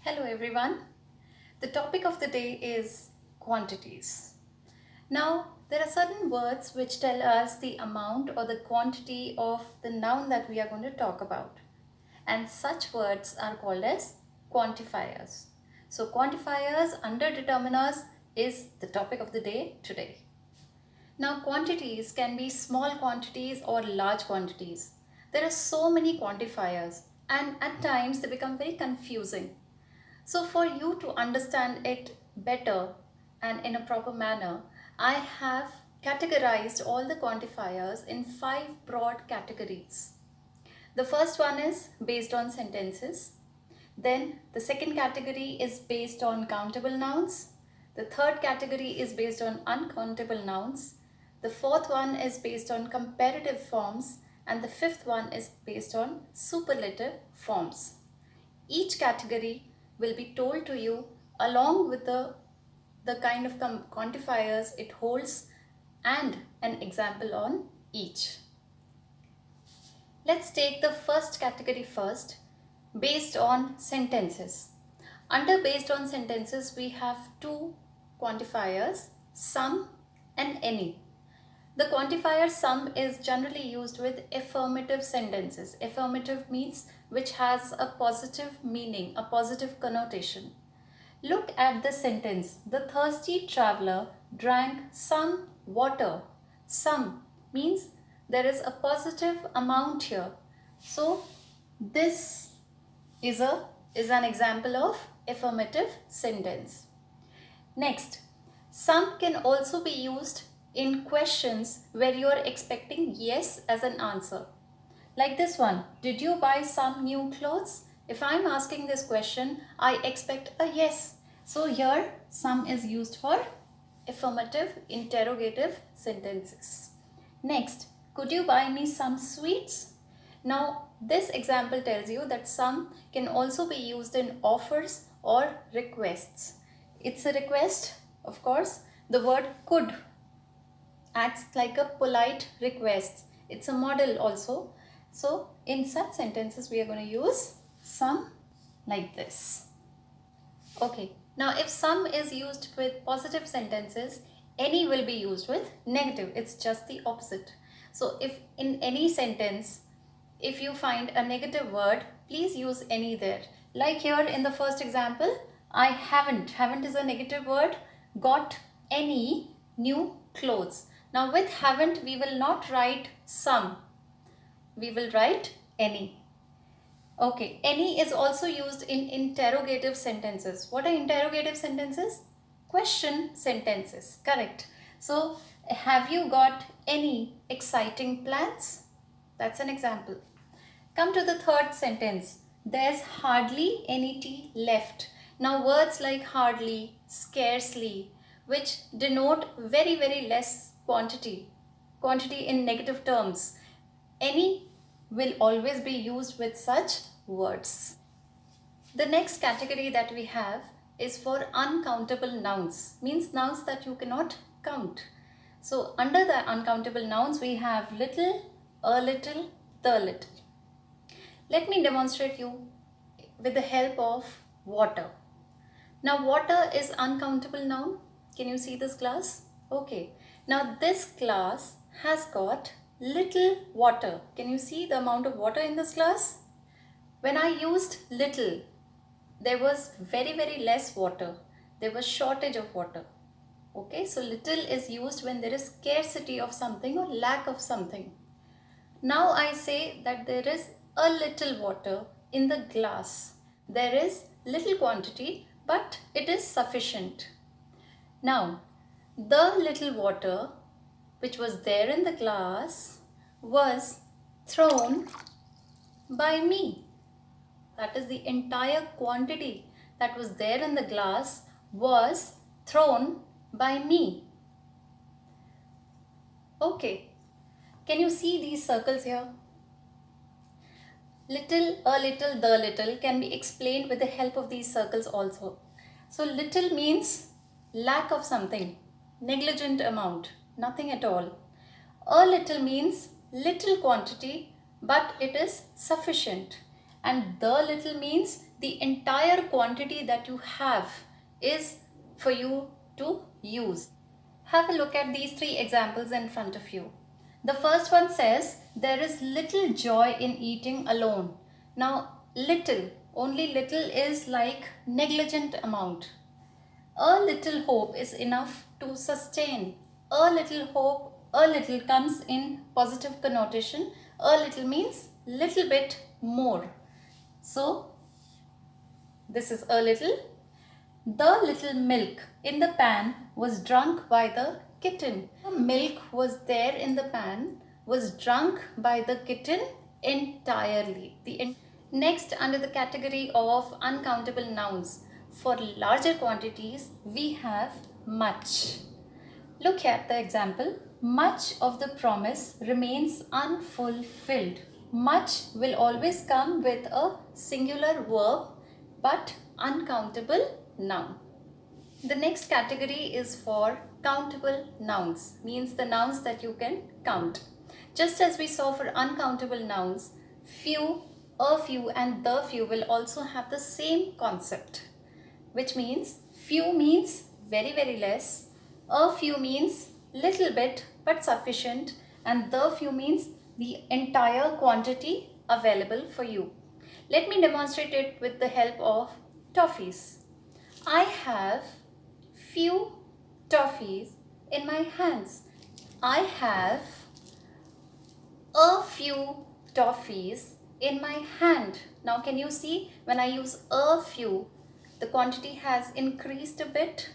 Hello everyone. The topic of the day is quantities. Now, there are certain words which tell us the amount or the quantity of the noun that we are going to talk about. And such words are called as quantifiers. So, quantifiers under determiners is the topic of the day today. Now, quantities can be small quantities or large quantities. There are so many quantifiers, and at times they become very confusing. So for you to understand it better and in a proper manner, I have categorized all the quantifiers in 5 broad categories. The first one is based on sentences. Then the second category is based on countable nouns. The third category is based on uncountable nouns. The fourth one is based on comparative forms, and the fifth one is based on superlative forms. Each category will be told to you along with the kind of quantifiers it holds and an example on each. Let's take the first category first, based on sentences. Under based on sentences, we have 2 quantifiers, some and any. The quantifier some is generally used with affirmative sentences. Affirmative means which has a positive meaning, a positive connotation. Look at the sentence. The thirsty traveler drank some water. Some means there is a positive amount here. So this is an example of affirmative sentence. Next, some can also be used in questions where you are expecting yes as an answer. Like this one, did you buy some new clothes? If I'm asking this question, I expect a yes. So here, some is used for affirmative interrogative sentences. Next, could you buy me some sweets? Now, this example tells you that some can also be used in offers or requests. It's a request, of course. The word could acts like a polite request. It's a model also. So in such sentences, we are going to use some like this. Okay, now if some is used with positive sentences, any will be used with negative. It's just the opposite. So if in any sentence, if you find a negative word, please use any there. Like here in the first example, I haven't. Haven't is a negative word. Got any new clothes. Now with haven't, we will not write some. We will write any. Okay, any is also used in interrogative sentences. What are interrogative sentences? Question sentences, correct. So, have you got any exciting plans? That's an example. Come to the third sentence. There's hardly any tea left. Now words like hardly, scarcely, which denote very, very less quantity in negative terms. Any will always be used with such words. The next category that we have is for uncountable nouns, means nouns that you cannot count. So under the uncountable nouns, we have little, a little, the little. Let me demonstrate you with the help of water. Now water is uncountable noun. Can you see this glass? Okay. Now this glass has got little water. Can you see the amount of water in this glass? When I used little, there was very, very less water. There was shortage of water. Okay, so little is used when there is scarcity of something or lack of something. Now I say that there is a little water in the glass. There is little quantity, but it is sufficient. Now, the little water which was there in the glass was thrown by me. That is, the entire quantity that was there in the glass was thrown by me. Okay, can you see these circles here? Little, a little, the little can be explained with the help of these circles also. So little means lack of something, negligent amount, nothing at all. A little means little quantity, but it is sufficient. and the little means the entire quantity that you have is for you to use. Have a look at these three examples in front of you. The first one says, there is little joy in eating alone. Now, little, only little is like negligent amount. A little hope is enough to sustain. A little hope, a little comes in positive connotation. A little means little bit more. So, this is a little. The little milk in the pan was drunk by the kitten. The milk was there in the pan was drunk by the kitten entirely. Next, under the category of uncountable nouns, for larger quantities, we have much. Look at the example. Much of the promise remains unfulfilled. Much will always come with a singular verb but uncountable noun. The next category is for countable nouns, means the nouns that you can count. Just as we saw for uncountable nouns, few, a few and the few will also have the same concept, which means few means very less, a few means little bit but sufficient, and the few means the entire quantity available for you. Let me demonstrate it with the help of toffees. I have few toffees in my hands. I have a few toffees in my hand. Now can you see, when I use a few, the quantity has increased a bit,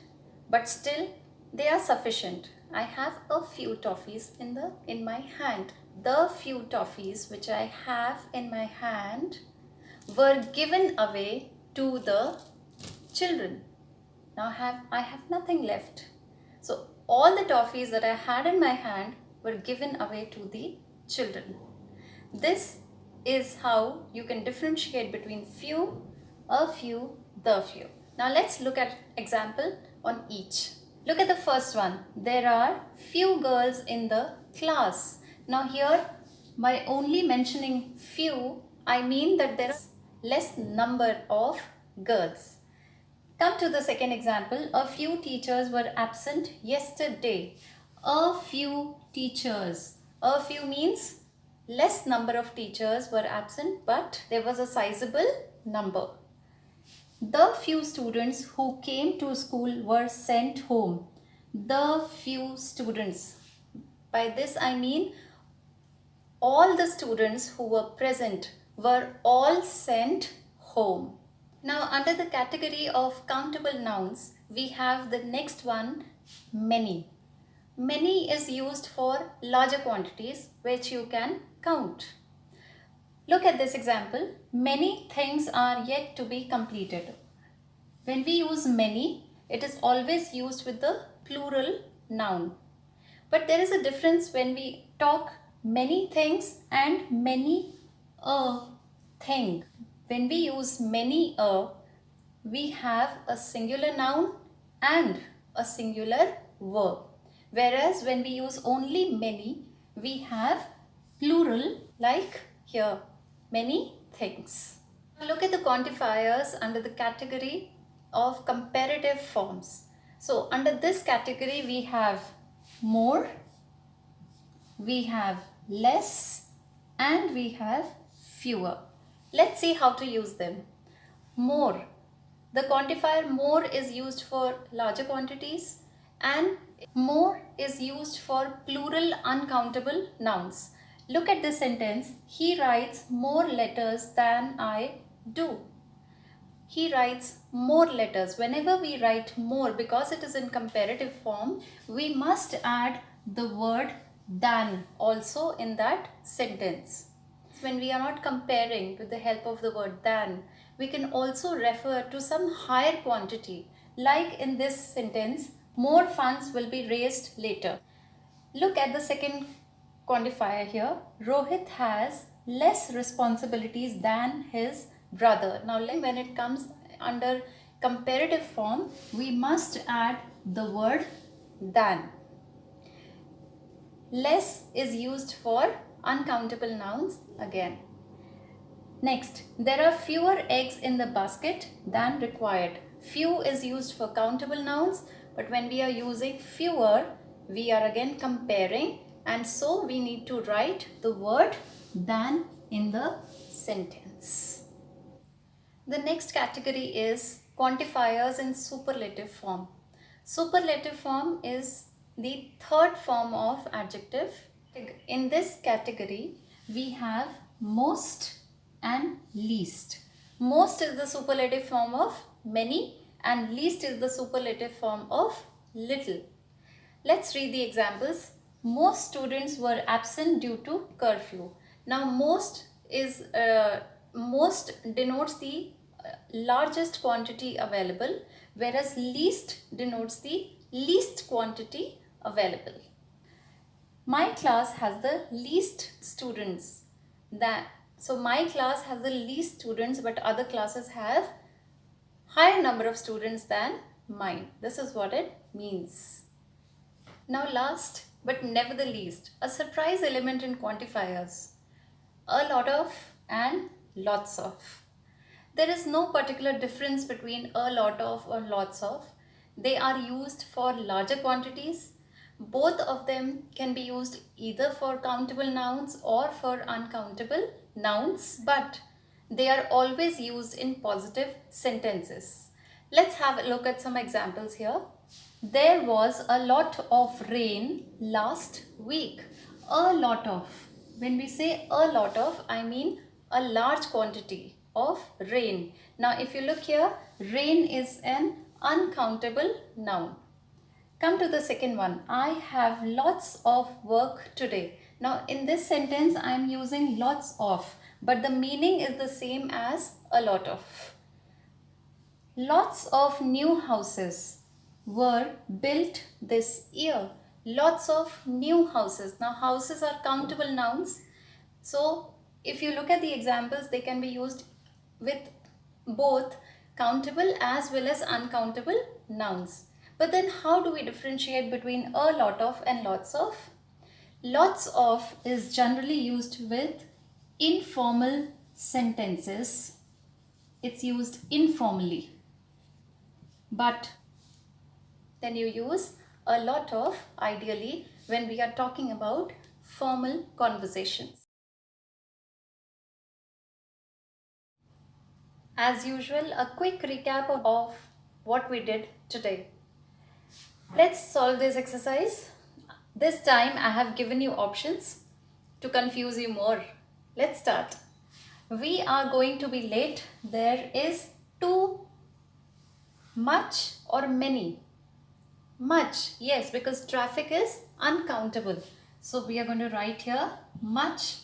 but still they are sufficient. I have a few toffees in my hand. The few toffees which I have in my hand were given away to the children. Now I have nothing left. So all the toffees that I had in my hand were given away to the children. This is how you can differentiate between few, a few, the few. Now let's look at example on each. Look at the first one. There are few girls in the class. Now here, by only mentioning few, I mean that there is less number of girls. Come to the second example. A few teachers were absent yesterday. A few teachers. A few means less number of teachers were absent, but there was a sizable number. The few students who came to school were sent home. The few students. By this I mean all the students who were present were all sent home. Now under the category of countable nouns, we have the next one, many. Many is used for larger quantities which you can count. Look at this example. Many things are yet to be completed. When we use many, it is always used with the plural noun. But there is a difference when we talk many things and many a thing. When we use many a, we have a singular noun and a singular verb. Whereas when we use only many, we have plural like here, many things. Now look at the quantifiers under the category of comparative forms. So under this category we have more, we have less, and we have fewer. Let's see how to use them. More. The quantifier more is used for larger quantities, and more is used for plural uncountable nouns. Look at this sentence. He writes more letters than I do. He writes more letters. Whenever we write more, because it is in comparative form, we must add the word than also in that sentence. When we are not comparing with the help of the word than, we can also refer to some higher quantity. Like in this sentence, more funds will be raised later. Look at the second quantifier here. Rohit has less responsibilities than his brother. Now when it comes under comparative form, we must add the word than. Less is used for uncountable nouns again. Next, there are fewer eggs in the basket than required. Few is used for countable nouns, but when we are using fewer, we are again comparing, and so we need to write the word than in the sentence. The next category is quantifiers in superlative form. Superlative form is the third form of adjective. In this category, we have most and least. Most is the superlative form of many and least is the superlative form of little. Let's read the examples. Most students were absent due to curfew. Now most denotes the largest quantity available, whereas least denotes the least quantity available. My class has the least students. So my class has the least students, but other classes have higher number of students than mine. This is what it means. Now last but never the least, a surprise element in quantifiers. A lot of and lots of. There is no particular difference between a lot of or lots of. They are used for larger quantities. Both of them can be used either for countable nouns or for uncountable nouns, but they are always used in positive sentences. Let's have a look at some examples here. There was a lot of rain last week. A lot of. When we say a lot of, I mean a large quantity of rain. Now if you look here, rain is an uncountable noun. Come to the second one. I have lots of work today. Now in this sentence I am using lots of, but the meaning is the same as a lot of. Lots of new houses were built this year. Lots of new houses. Now houses are countable nouns. So if you look at the examples, they can be used with both countable as well as uncountable nouns. But then how do we differentiate between a lot of and lots of? Lots of is generally used with informal sentences. It's used informally. But then you use a lot of ideally when we are talking about formal conversations. As usual, a quick recap of what we did today. Let's solve this exercise. This time I have given you options to confuse you more. Let's start. We are going to be late. There is too much or many. Much, yes, because traffic is uncountable. So we are going to write here much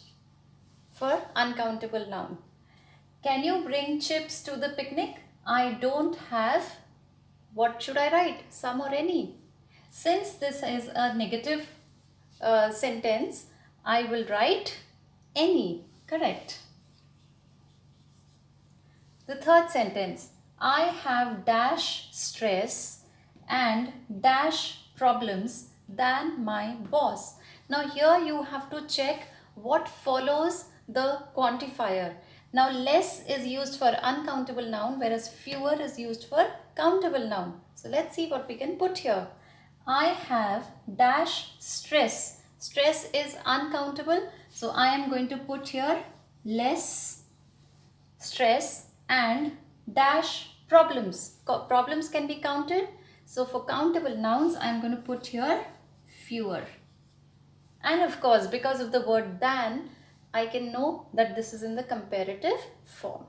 for uncountable noun. Can you bring chips to the picnic? I don't have. What should I write? Some or any? Since this is a negative sentence, I will write any. Correct. The third sentence. I have dash stress and dash problems than my boss. Now here you have to check what follows the quantifier. Now less is used for uncountable noun, whereas fewer is used for countable noun. So let's see what we can put here. I have dash stress. Stress is uncountable. So I am going to put here less stress and dash problems. Problems can be counted. So for countable nouns, I am going to put here fewer. And of course, because of the word than, I can know that this is in the comparative form.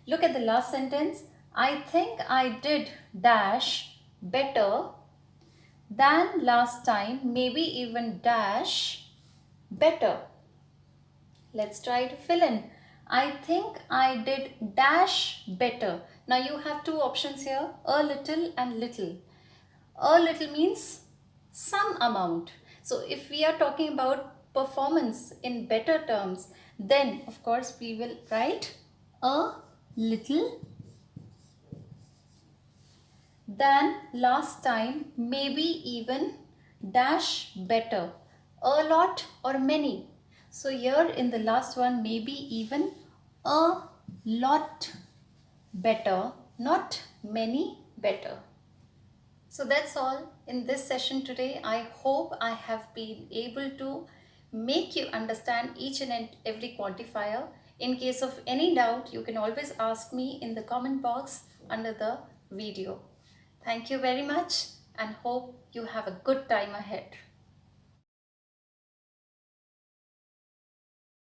Look at the last sentence. I think I did dash better than last time, maybe even dash better. Let's try to fill in. I think I did dash better. Now you have two options here, a little and little. A little means some amount. So if we are talking about performance in better terms, then of course we will write a little than last time, maybe even dash better, a lot or many. So here in the last one, maybe even A lot better, not many better. So that's all in this session today. I hope I have been able to make you understand each and every quantifier. In case of any doubt, you can always ask me in the comment box under the video. Thank you very much and hope you have a good time ahead.